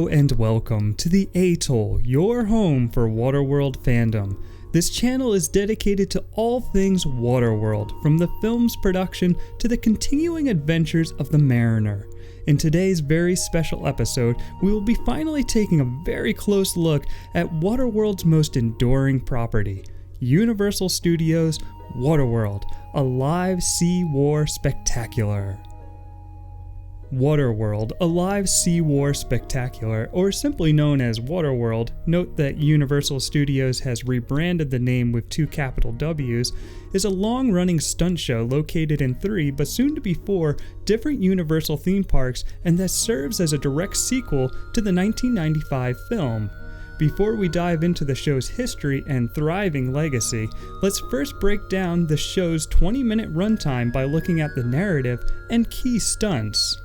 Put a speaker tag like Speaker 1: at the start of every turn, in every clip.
Speaker 1: Hello and welcome to the Atoll, your home for Waterworld fandom. This channel is dedicated to all things Waterworld, from the film's production to the continuing adventures of the Mariner. In today's very special episode, we will be finally taking a very close look at Waterworld's most enduring property, Universal Studios' Waterworld, a live sea war spectacular. Waterworld, a live sea war spectacular, or simply known as Waterworld, note that Universal Studios has rebranded the name with two capital W's, is a long-running stunt show located in 3, but soon to be 4, different Universal theme parks, and that serves as a direct sequel to the 1995 film. Before we dive into the show's history and thriving legacy, let's first break down the show's 20-minute runtime by looking at the narrative and key stunts.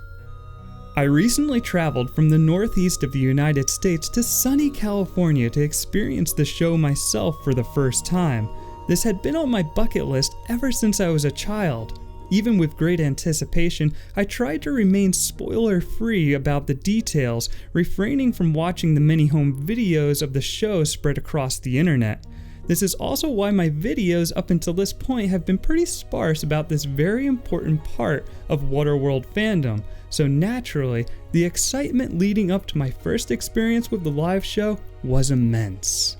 Speaker 1: I recently traveled from the northeast of the United States to sunny California to experience the show myself for the first time. This had been on my bucket list ever since I was a child. Even with great anticipation, I tried to remain spoiler-free about the details, refraining from watching the many home videos of the show spread across the internet. This is also why my videos up until this point have been pretty sparse about this very important part of Waterworld fandom, so naturally, the excitement leading up to my first experience with the live show was immense.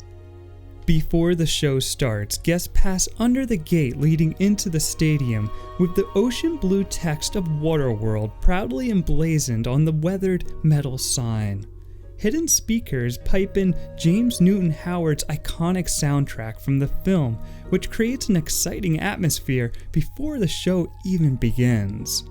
Speaker 1: Before the show starts, guests pass under the gate leading into the stadium with the ocean blue text of Waterworld proudly emblazoned on the weathered metal sign. Hidden speakers pipe in James Newton Howard's iconic soundtrack from the film, which creates an exciting atmosphere before the show even begins.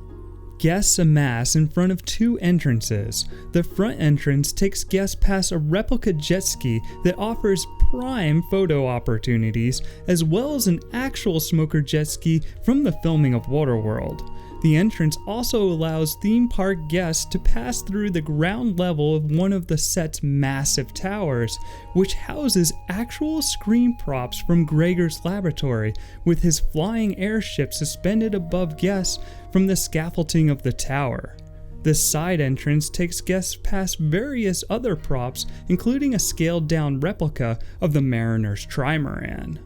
Speaker 1: Guests amass in front of 2 entrances. The front entrance takes guests past a replica jet ski that offers prime photo opportunities, as well as an actual smoker jet ski from the filming of Waterworld. The entrance also allows theme park guests to pass through the ground level of one of the set's massive towers, which houses actual screen props from Gregor's laboratory, with his flying airship suspended above guests from the scaffolding of the tower. The side entrance takes guests past various other props, including a scaled-down replica of the Mariner's trimaran.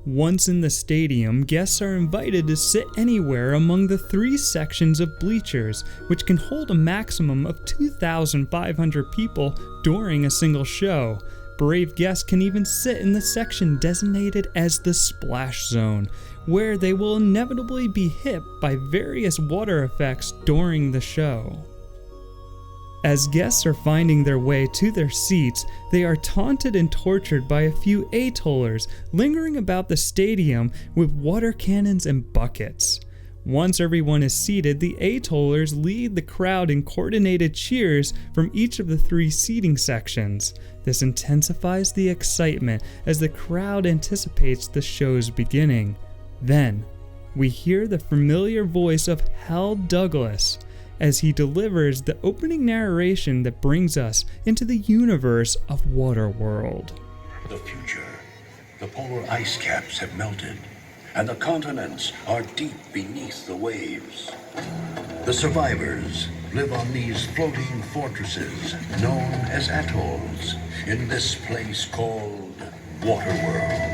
Speaker 1: Once in the stadium, guests are invited to sit anywhere among the 3 sections of bleachers, which can hold a maximum of 2,500 people during a single show. Brave guests can even sit in the section designated as the Splash Zone, where they will inevitably be hit by various water effects during the show. As guests are finding their way to their seats, they are taunted and tortured by a few atollers lingering about the stadium with water cannons and buckets. Once everyone is seated, the atollers lead the crowd in coordinated cheers from each of the 3 seating sections. This intensifies the excitement as the crowd anticipates the show's beginning. Then, we hear the familiar voice of Hal Douglas as he delivers the opening narration that brings us into the universe of Waterworld.
Speaker 2: The future. The polar ice caps have melted, and the continents are deep beneath the waves. The survivors live on these floating fortresses known as atolls in this place called Waterworld.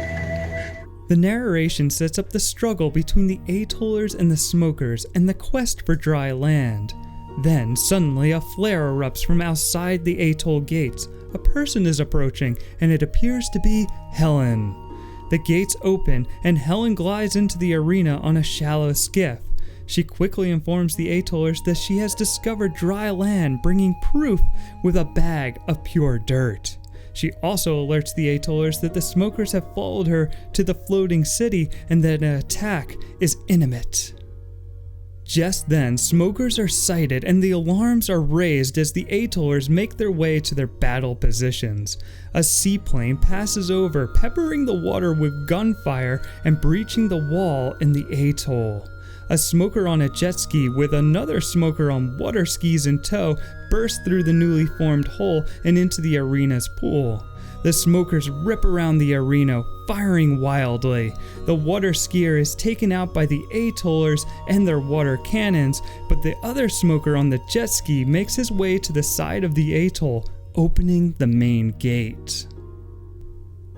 Speaker 1: The narration sets up the struggle between the atollers and the smokers and the quest for dry land. Then, suddenly, a flare erupts from outside the atoll gates. A person is approaching, and it appears to be Helen. The gates open, and Helen glides into the arena on a shallow skiff. She quickly informs the atollers that she has discovered dry land, bringing proof with a bag of pure dirt. She also alerts the atollers that the smokers have followed her to the floating city and that an attack is imminent. Just then, smokers are sighted and the alarms are raised as the atollers make their way to their battle positions. A seaplane passes over, peppering the water with gunfire and breaching the wall in the atoll. A smoker on a jet ski with another smoker on water skis in tow burst through the newly formed hole and into the arena's pool. The smokers rip around the arena, firing wildly. The water skier is taken out by the atollers and their water cannons, but the other smoker on the jet ski makes his way to the side of the atoll, opening the main gate.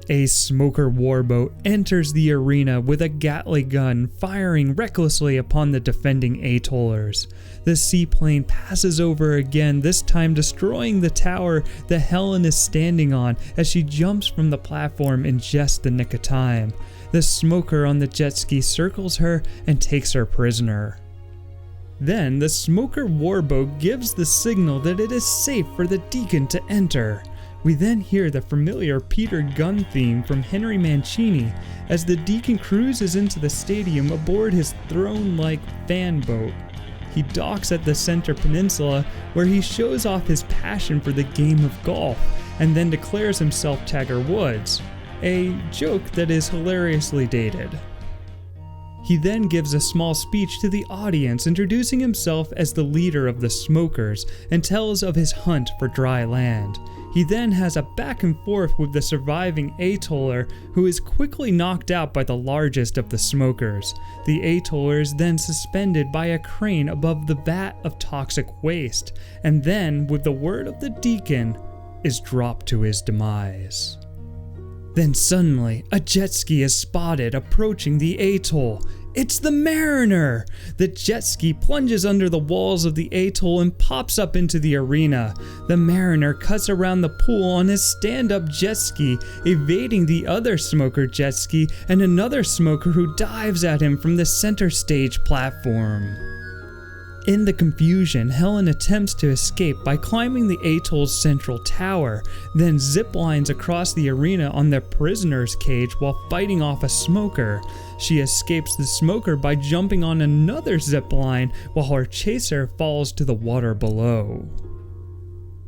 Speaker 1: A smoker warboat enters the arena with a Gatling gun, firing recklessly upon the defending atollers. The seaplane passes over again, this time destroying the tower that Helen is standing on as she jumps from the platform in just the nick of time. The smoker on the jet ski circles her and takes her prisoner. Then the smoker warboat gives the signal that it is safe for the Deacon to enter. We then hear the familiar Peter Gunn theme from Henry Mancini as the Deacon cruises into the stadium aboard his throne-like fan boat. He docks at the center peninsula where he shows off his passion for the game of golf and then declares himself Tiger Woods, a joke that is hilariously dated. He then gives a small speech to the audience introducing himself as the leader of the smokers and tells of his hunt for dry land. He then has a back and forth with the surviving atoller, who is quickly knocked out by the largest of the smokers. The atoller is then suspended by a crane above the vat of toxic waste, and then, with the word of the Deacon, is dropped to his demise. Then suddenly, a jet ski is spotted approaching the atoll. It's the Mariner! The jet ski plunges under the walls of the atoll and pops up into the arena. The Mariner cuts around the pool on his stand-up jet ski, evading the other smoker jet ski and another smoker who dives at him from the center stage platform. In the confusion, Helen attempts to escape by climbing the atoll's central tower, then ziplines across the arena on their prisoner's cage while fighting off a smoker. She escapes the smoker by jumping on another zipline while her chaser falls to the water below.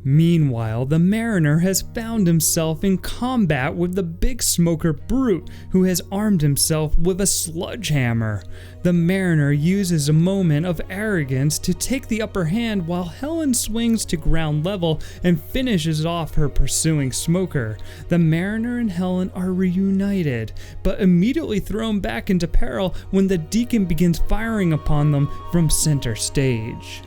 Speaker 1: Meanwhile, the Mariner has found himself in combat with the big smoker Brute, who has armed himself with a sledgehammer. The Mariner uses a moment of arrogance to take the upper hand while Helen swings to ground level and finishes off her pursuing smoker. The Mariner and Helen are reunited, but immediately thrown back into peril when the Deacon begins firing upon them from center stage.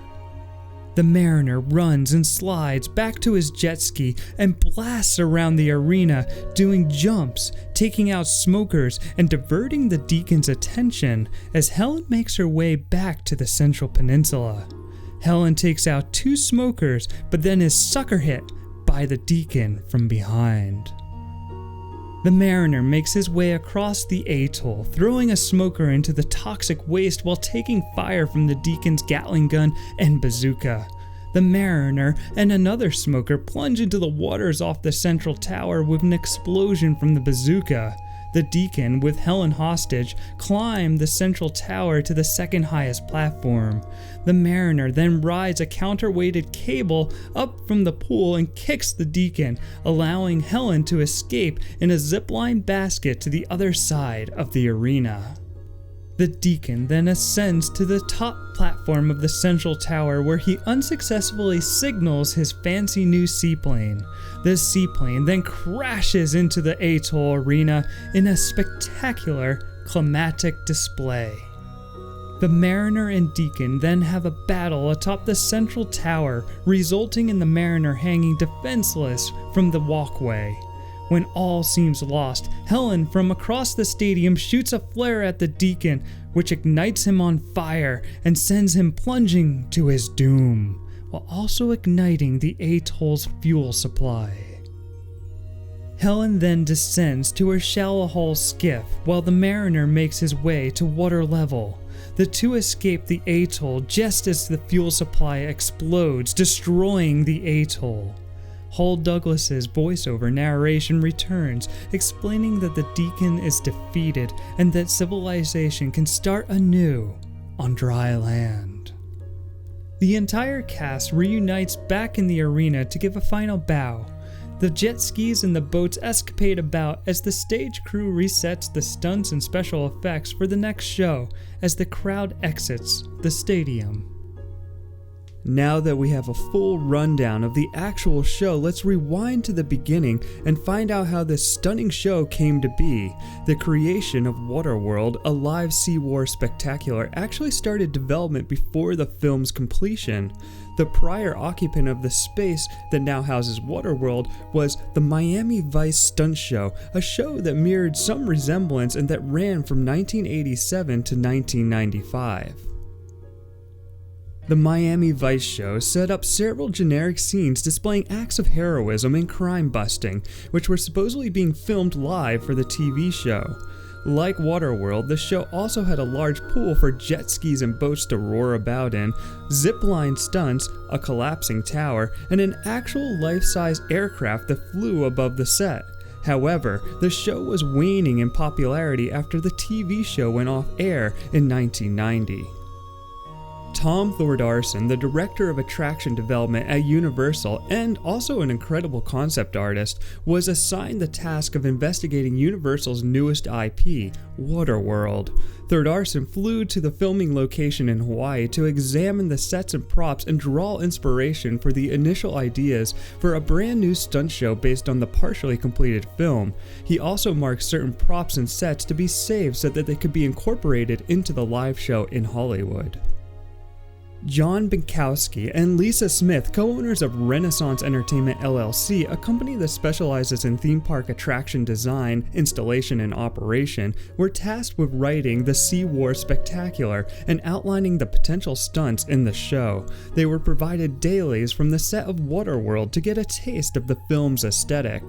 Speaker 1: The Mariner runs and slides back to his jet ski and blasts around the arena, doing jumps, taking out smokers, and diverting the Deacon's attention as Helen makes her way back to the central peninsula. Helen takes out 2 smokers, but then is sucker hit by the Deacon from behind. The Mariner makes his way across the atoll, throwing a smoker into the toxic waste while taking fire from the Deacon's Gatling gun and bazooka. The Mariner and another smoker plunge into the waters off the central tower with an explosion from the bazooka. The Deacon, with Helen hostage, climb the central tower to the second highest platform. The Mariner then rides a counterweighted cable up from the pool and kicks the Deacon, allowing Helen to escape in a zipline basket to the other side of the arena. The Deacon then ascends to the top platform of the central tower where he unsuccessfully signals his fancy new seaplane. The seaplane then crashes into the atoll arena in a spectacular climatic display. The Mariner and Deacon then have a battle atop the central tower, resulting in the Mariner hanging defenseless from the walkway. When all seems lost, Helen from across the stadium shoots a flare at the Deacon, which ignites him on fire and sends him plunging to his doom, while also igniting the atoll's fuel supply. Helen then descends to her shallow hull skiff while the Mariner makes his way to water level. The two escape the atoll just as the fuel supply explodes, destroying the atoll. Hull Douglas's voiceover narration returns, explaining that the Deacon is defeated and that civilization can start anew on dry land. The entire cast reunites back in the arena to give a final bow. The jet skis and the boats escapade about as the stage crew resets the stunts and special effects for the next show as the crowd exits the stadium. Now that we have a full rundown of the actual show, let's rewind to the beginning and find out how this stunning show came to be. The creation of Waterworld, a live sea war spectacular, actually started development before the film's completion. The prior occupant of the space that now houses Waterworld was the Miami Vice Stunt Show, a show that mirrored some resemblance and that ran from 1987 to 1995. The Miami Vice show set up several generic scenes displaying acts of heroism and crime busting, which were supposedly being filmed live for the TV show. Like Waterworld, the show also had a large pool for jet skis and boats to roar about in, zipline stunts, a collapsing tower, and an actual life-size aircraft that flew above the set. However, the show was waning in popularity after the TV show went off air in 1990. Tom Thordarson, the director of attraction development at Universal and also an incredible concept artist, was assigned the task of investigating Universal's newest IP, Waterworld. Thordarson flew to the filming location in Hawaii to examine the sets and props and draw inspiration for the initial ideas for a brand new stunt show based on the partially completed film. He also marked certain props and sets to be saved so that they could be incorporated into the live show in Hollywood. John Binkowski and Lisa Smith, co-owners of Renaissance Entertainment LLC, a company that specializes in theme park attraction design, installation, and operation, were tasked with writing the Sea War Spectacular and outlining the potential stunts in the show. They were provided dailies from the set of Waterworld to get a taste of the film's aesthetic.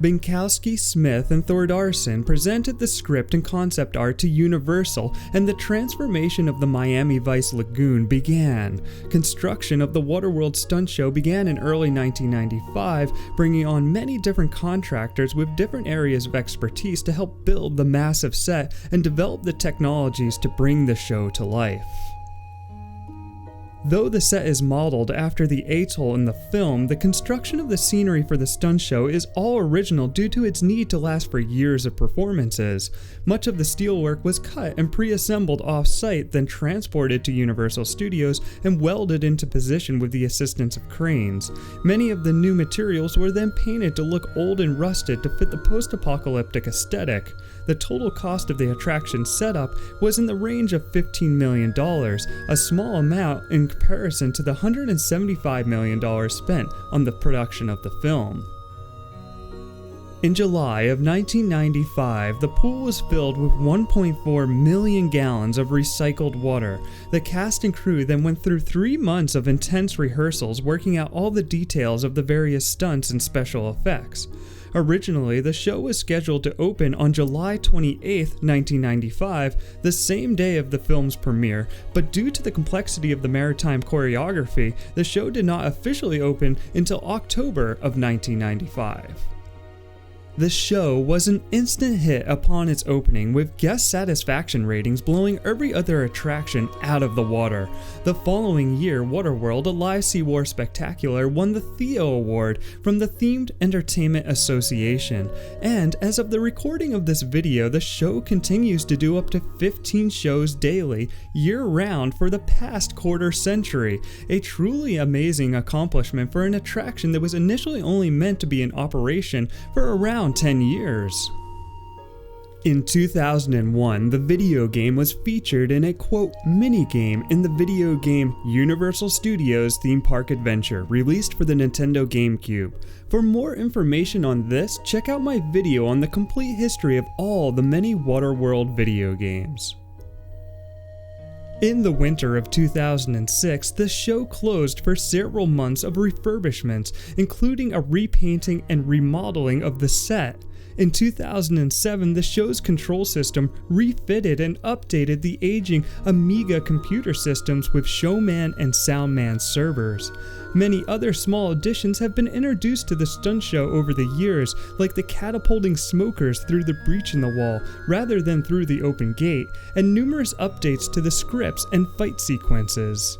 Speaker 1: Binkowski, Smith, and Thordarson presented the script and concept art to Universal, and the transformation of the Miami Vice Lagoon began. Construction of the Waterworld stunt show began in early 1995, bringing on many different contractors with different areas of expertise to help build the massive set and develop the technologies to bring the show to life. Though the set is modeled after the Atoll in the film, the construction of the scenery for the stunt show is all original due to its need to last for years of performances. Much of the steelwork was cut and pre-assembled off-site, then transported to Universal Studios and welded into position with the assistance of cranes. Many of the new materials were then painted to look old and rusted to fit the post-apocalyptic aesthetic. The total cost of the attraction setup was in the range of $15 million, a small amount in comparison to the $175 million spent on the production of the film. In July of 1995, the pool was filled with 1.4 million gallons of recycled water. The cast and crew then went through 3 months of intense rehearsals working out all the details of the various stunts and special effects. Originally, the show was scheduled to open on July 28, 1995, the same day of the film's premiere, but due to the complexity of the maritime choreography, the show did not officially open until October of 1995. The show was an instant hit upon its opening, with guest satisfaction ratings blowing every other attraction out of the water. The following year, Waterworld, a live Sea War spectacular, won the Theo Award from the Themed Entertainment Association, and as of the recording of this video, the show continues to do up to 15 shows daily, year-round for the past quarter century, a truly amazing accomplishment for an attraction that was initially only meant to be in operation for around 10 years. In 2001, the video game was featured in a quote minigame in the video game Universal Studios Theme Park Adventure, released for the Nintendo GameCube. For more information on this, check out my video on the complete history of all the many Waterworld video games. In the winter of 2006, the show closed for several months of refurbishments, including a repainting and remodeling of the set. In 2007, the show's control system refitted and updated the aging Amiga computer systems with Showman and Soundman servers. Many other small additions have been introduced to the stunt show over the years, like the catapulting smokers through the breach in the wall rather than through the open gate, and numerous updates to the scripts and fight sequences.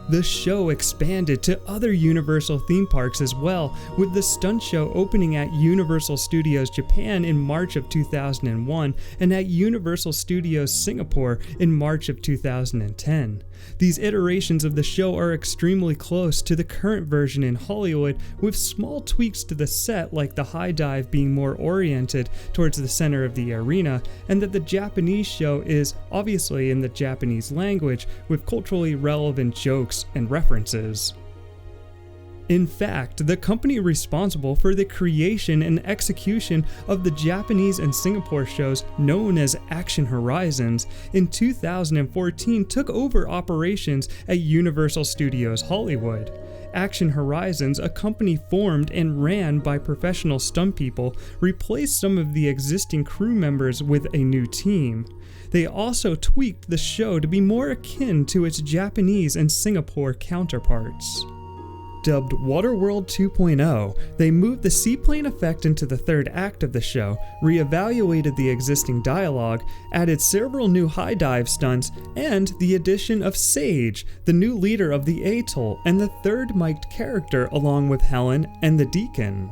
Speaker 1: The show expanded to other Universal theme parks as well, with the stunt show opening at Universal Studios Japan in March of 2001 and at Universal Studios Singapore in March of 2010. These iterations of the show are extremely close to the current version in Hollywood, with small tweaks to the set like the high dive being more oriented towards the center of the arena, and that the Japanese show is obviously in the Japanese language with culturally relevant jokes and references. In fact, the company responsible for the creation and execution of the Japanese and Singapore shows known as Action Horizons in 2014 took over operations at Universal Studios Hollywood. Action Horizons, a company formed and ran by professional stunt people, replaced some of the existing crew members with a new team. They also tweaked the show to be more akin to its Japanese and Singapore counterparts. Dubbed Waterworld 2.0, they moved the seaplane effect into the third act of the show, reevaluated the existing dialogue, added several new high dive stunts, and the addition of Sage, the new leader of the Atoll and the third mic'd character along with Helen and the Deacon.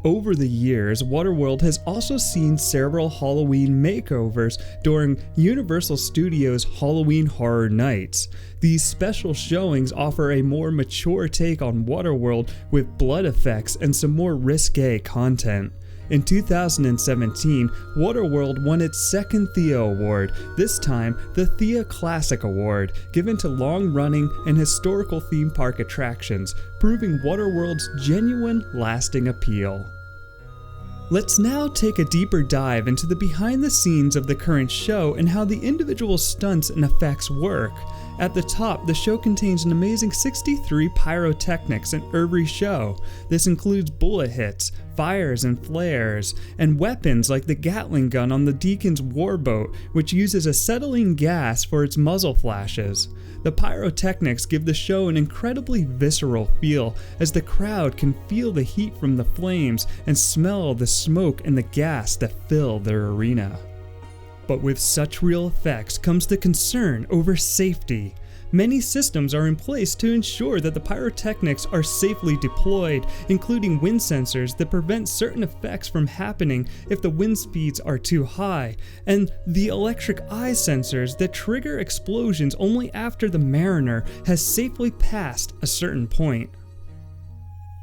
Speaker 1: Over the years, Waterworld has also seen several Halloween makeovers during Universal Studios' Halloween Horror Nights. These special showings offer a more mature take on Waterworld with blood effects and some more risque content. In 2017, Waterworld won its second Thea Award, this time the Thea Classic Award, given to long-running and historical theme park attractions, proving Waterworld's genuine, lasting appeal. Let's now take a deeper dive into the behind the scenes of the current show and how the individual stunts and effects work. At the top, the show contains an amazing 63 pyrotechnics in every show. This includes bullet hits, fires and flares, and weapons like the Gatling gun on the Deacon's warboat, which uses acetylene gas for its muzzle flashes. The pyrotechnics give the show an incredibly visceral feel, as the crowd can feel the heat from the flames and smell the smoke and the gas that fill their arena. But with such real effects comes the concern over safety. Many systems are in place to ensure that the pyrotechnics are safely deployed, including wind sensors that prevent certain effects from happening if the wind speeds are too high, and the electric eye sensors that trigger explosions only after the Mariner has safely passed a certain point.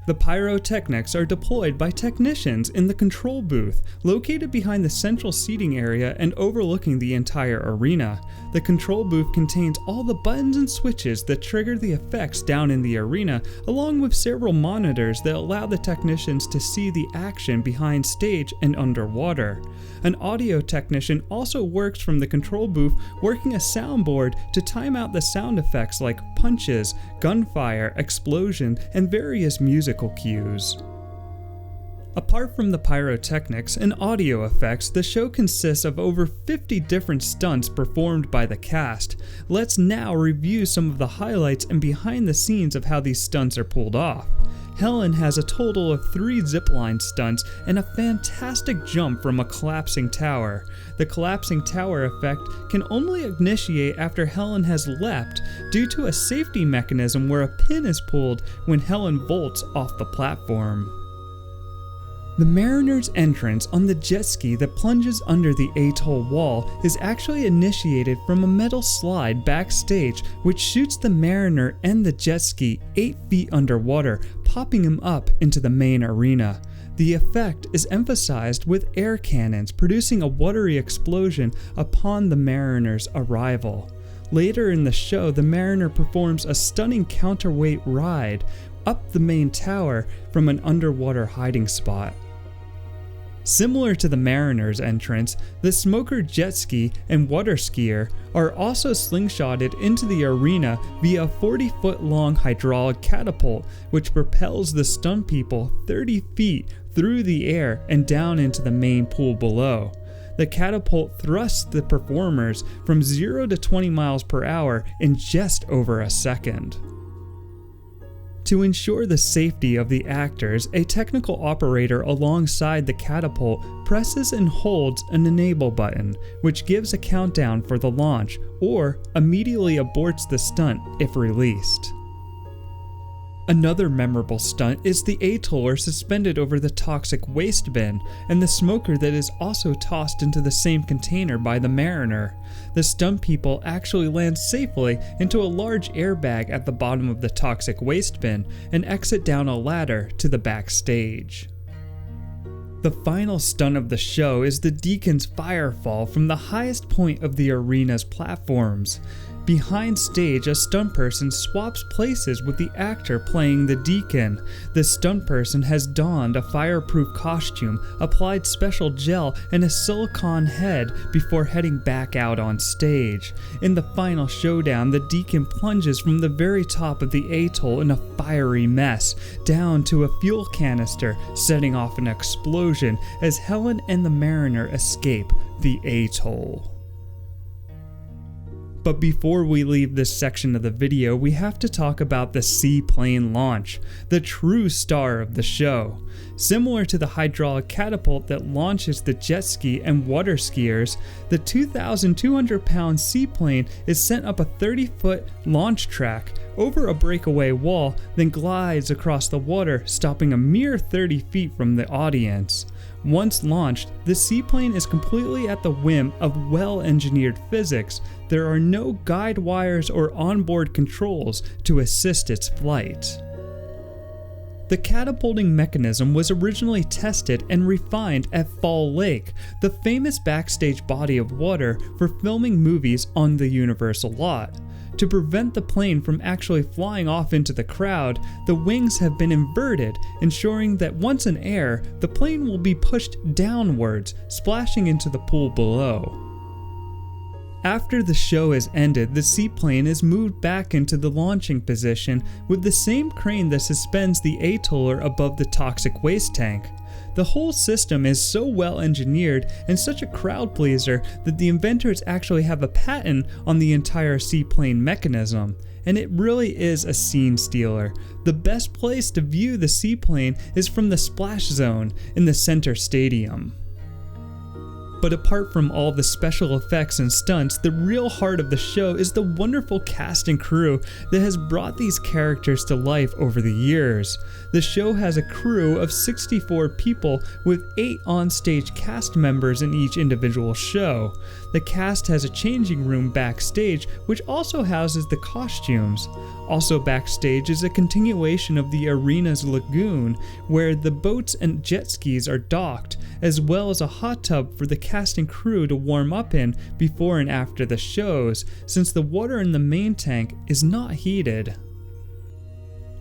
Speaker 1: The pyrotechnics are deployed by technicians in the control booth, located behind the central seating area and overlooking the entire arena. The control booth contains all the buttons and switches that trigger the effects down in the arena, along with several monitors that allow the technicians to see the action behind stage and underwater. An audio technician also works from the control booth, working a soundboard to time out the sound effects like punches, gunfire, explosion, and various musical cues. Apart from the pyrotechnics and audio effects, the show consists of over 50 different stunts performed by the cast. Let's now review some of the highlights and behind the scenes of how these stunts are pulled off. Helen has a total of 3 zipline stunts and a fantastic jump from a collapsing tower. The collapsing tower effect can only initiate after Helen has leapt due to a safety mechanism where a pin is pulled when Helen vaults off the platform. The Mariner's entrance on the jet ski that plunges under the atoll wall is actually initiated from a metal slide backstage, which shoots the Mariner and the jet ski 8 feet underwater, popping him up into the main arena. The effect is emphasized with air cannons producing a watery explosion upon the Mariner's arrival. Later in the show, the Mariner performs a stunning counterweight ride up the main tower from an underwater hiding spot. Similar to the Mariner's entrance, the Smoker jet ski and water skier are also slingshotted into the arena via a 40-foot long hydraulic catapult, which propels the stunt people 30 feet through the air and down into the main pool below. The catapult thrusts the performers from 0 to 20 miles per hour in just over a second. To ensure the safety of the actors, a technical operator alongside the catapult presses and holds an enable button, which gives a countdown for the launch, or immediately aborts the stunt if released. Another memorable stunt is the Atoll suspended over the toxic waste bin, and the smoker that is also tossed into the same container by the mariner. The stunt people actually land safely into a large airbag at the bottom of the toxic waste bin and exit down a ladder to the backstage. The final stunt of the show is the Deacon's firefall from the highest point of the arena's platforms. Behind stage, a stunt person swaps places with the actor playing the Deacon. The stunt person has donned a fireproof costume, applied special gel, and a silicone head before heading back out on stage. In the final showdown, the Deacon plunges from the very top of the Atoll in a fiery mess, down to a fuel canister, setting off an explosion as Helen and the mariner escape the Atoll. But before we leave this section of the video, we have to talk about the seaplane launch, the true star of the show. Similar to the hydraulic catapult that launches the jet ski and water skiers, the 2,200-pound seaplane is sent up a 30-foot launch track over a breakaway wall, then glides across the water, stopping a mere 30 feet from the audience. Once launched, the seaplane is completely at the whim of well-engineered physics. There are no guide wires or onboard controls to assist its flight. The catapulting mechanism was originally tested and refined at Fall Lake, the famous backstage body of water for filming movies on the Universal lot. To prevent the plane from actually flying off into the crowd, the wings have been inverted, ensuring that once in air, the plane will be pushed downwards, splashing into the pool below. After the show is ended, the seaplane is moved back into the launching position with the same crane that suspends the Atoller above the toxic waste tank. The whole system is so well engineered and such a crowd pleaser that the inventors actually have a patent on the entire seaplane mechanism. And it really is a scene stealer. The best place to view the seaplane is from the splash zone in the center stadium. But apart from all the special effects and stunts, the real heart of the show is the wonderful cast and crew that has brought these characters to life over the years. The show has a crew of 64 people with 8 on-stage cast members in each individual show. The cast has a changing room backstage, which also houses the costumes. Also backstage is a continuation of the arena's lagoon, where the boats and jet skis are docked, as well as a hot tub for the cast and crew to warm up in before and after the shows, since the water in the main tank is not heated.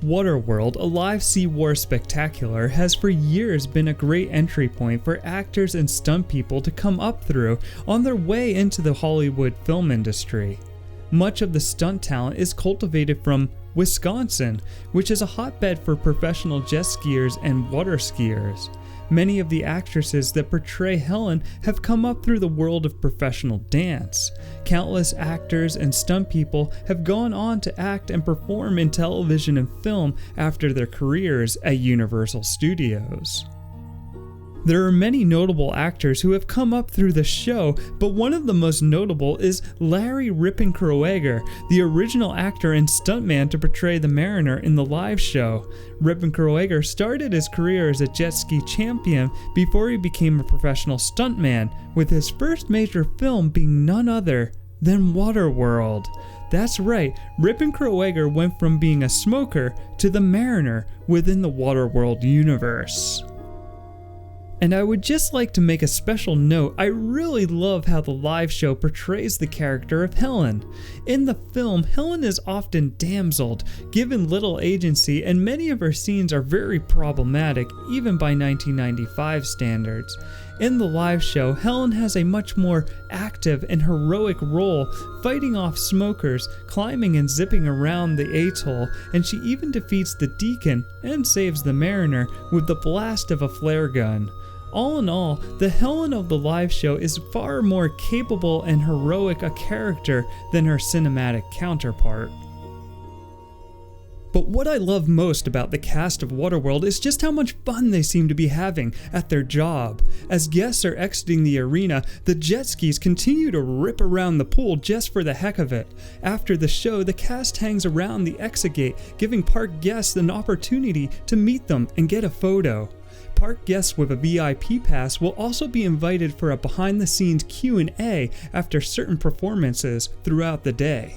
Speaker 1: Waterworld, a live sea war spectacular, has for years been a great entry point for actors and stunt people to come up through on their way into the Hollywood film industry. Much of the stunt talent is cultivated from Wisconsin, which is a hotbed for professional jet skiers and water skiers. Many of the actresses that portray Helen have come up through the world of professional dance. Countless actors and stunt people have gone on to act and perform in television and film after their careers at Universal Studios. There are many notable actors who have come up through the show, but one of the most notable is Larry Rippin Kroeger, the original actor and stuntman to portray the Mariner in the live show. Rippin Kroeger started his career as a jet ski champion before he became a professional stuntman, with his first major film being none other than Waterworld. That's right, Rippin Kroeger went from being a smoker to the Mariner within the Waterworld universe. And I would just like to make a special note, I really love how the live show portrays the character of Helen. In the film, Helen is often damseled, given little agency, and many of her scenes are very problematic, even by 1995 standards. In the live show, Helen has a much more active and heroic role, fighting off smokers, climbing and zipping around the atoll, and she even defeats the Deacon and saves the Mariner with the blast of a flare gun. All in all, the Helen of the live show is far more capable and heroic a character than her cinematic counterpart. But what I love most about the cast of Waterworld is just how much fun they seem to be having at their job. As guests are exiting the arena, the jet skis continue to rip around the pool just for the heck of it. After the show, the cast hangs around the exit gate, giving park guests an opportunity to meet them and get a photo. Park guests with a VIP pass will also be invited for a behind-the-scenes Q&A after certain performances throughout the day.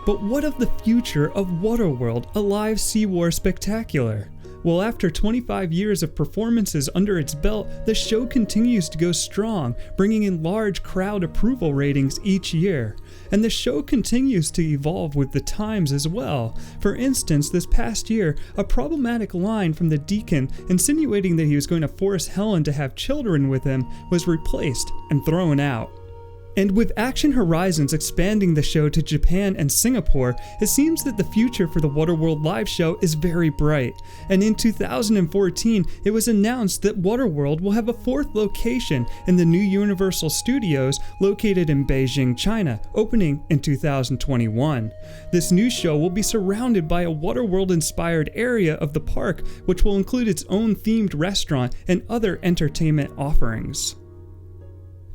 Speaker 1: But what of the future of Waterworld, a live SeaWar spectacular? Well, after 25 years of performances under its belt, the show continues to go strong, bringing in large crowd approval ratings each year. And the show continues to evolve with the times as well. For instance, this past year, a problematic line from the Deacon insinuating that he was going to force Helen to have children with him was replaced and thrown out. And with Action Horizons expanding the show to Japan and Singapore, it seems that the future for the Waterworld live show is very bright. And in 2014, it was announced that Waterworld will have a fourth location in the new Universal Studios located in Beijing, China, opening in 2021. This new show will be surrounded by a Waterworld-inspired area of the park, which will include its own themed restaurant and other entertainment offerings.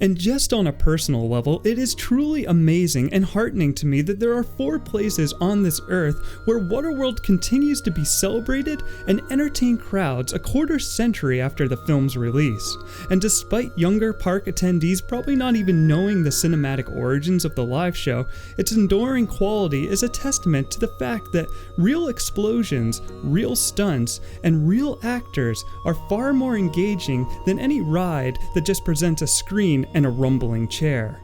Speaker 1: And just on a personal level, it is truly amazing and heartening to me that there are 4 places on this earth where Waterworld continues to be celebrated and entertain crowds a quarter century after the film's release. And despite younger park attendees probably not even knowing the cinematic origins of the live show, its enduring quality is a testament to the fact that real explosions, real stunts, and real actors are far more engaging than any ride that just presents a screen and a rumbling chair.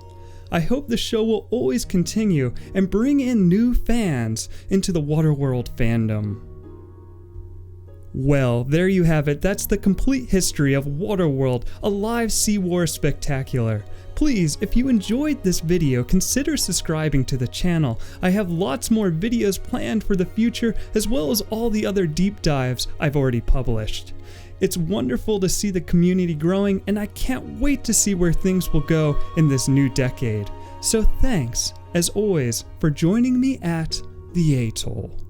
Speaker 1: I hope the show will always continue and bring in new fans into the Waterworld fandom. Well, there you have it. That's the complete history of Waterworld, a live SeaWar spectacular. Please, if you enjoyed this video, consider subscribing to the channel. I have lots more videos planned for the future, as well as all the other deep dives I've already published. It's wonderful to see the community growing, and I can't wait to see where things will go in this new decade. So thanks, as always, for joining me at the Atoll.